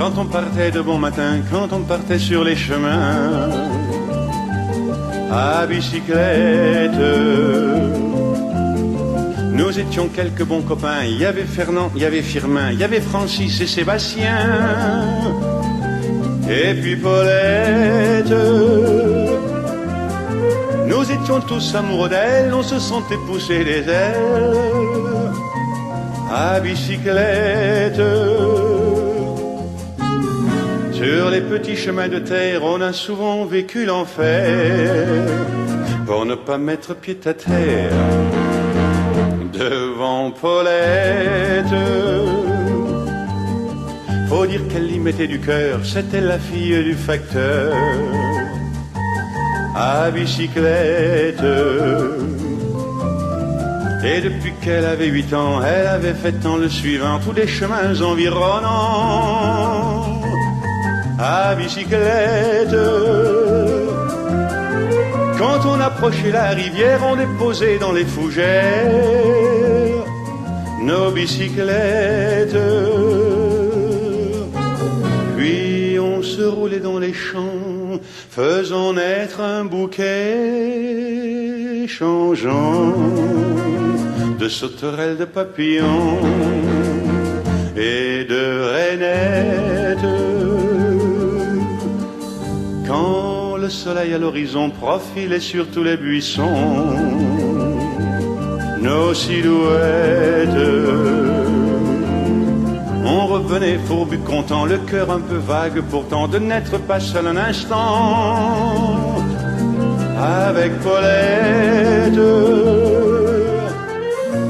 Quand on partait de bon matin, quand on partait sur les chemins, à bicyclette, nous étions quelques bons copains. Il y avait Fernand, il y avait Firmin, il y avait Francis et Sébastien, et puis Paulette. Nous étions tous amoureux d'elle, on se sentait pousser les ailes à bicyclette. Sur les petits chemins de terre, on a souvent vécu l'enfer pour ne pas mettre pied à terre devant Paulette. Faut dire qu'elle y mettait du cœur, c'était la fille du facteur à bicyclette. Et depuis qu'elle avait 8 ans, elle avait fait en le suivant tous les chemins environnants à bicyclette. Quand on approchait la rivière, on déposait dans les fougères nos bicyclettes. Puis on se roulait dans les champs, faisant naître un bouquet changeant de sauterelles, de papillons et de rainettes. Quand le soleil à l'horizon profilait sur tous les buissons nos silhouettes, on revenait fourbu content, le cœur un peu vague pourtant de n'être pas seul un instant avec Paulette.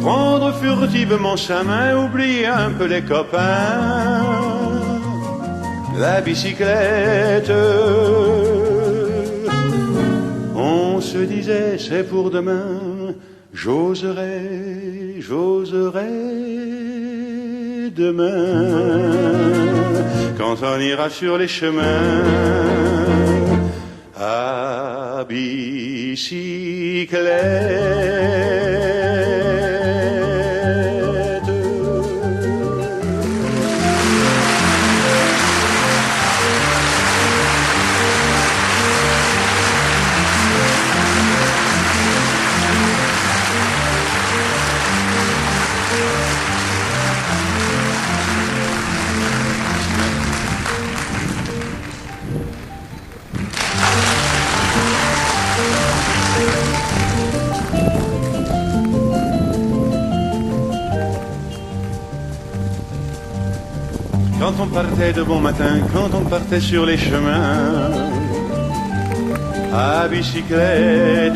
Prendre furtivement sa main, oublier un peu les copains, la bicyclette. On se disait c'est pour demain, j'oserai, j'oserai demain, quand on ira sur les chemins à bicyclette. Quand on partait de bon matin, quand on partait sur les chemins à bicyclette,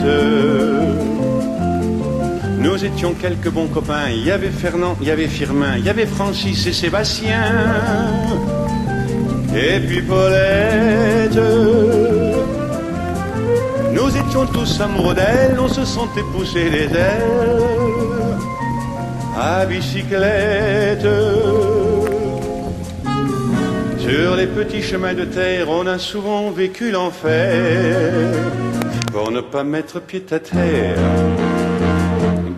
nous étions quelques bons copains. Il y avait Fernand, il y avait Firmin, il y avait Francis et Sébastien, et puis Paulette. Nous étions tous amoureux d'elle, on se sentait pousser les ailes à bicyclette. Sur les petits chemins de terre, on a souvent vécu l'enfer pour ne pas mettre pied à terre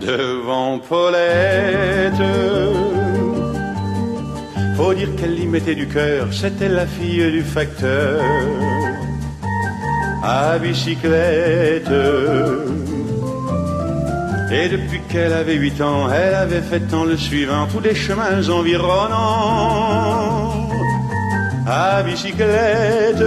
devant Paulette. Faut dire qu'elle y mettait du cœur, c'était la fille du facteur à bicyclette. Et depuis qu'elle avait 8 ans, elle avait fait en le suivant tous les chemins environnants à bicyclette.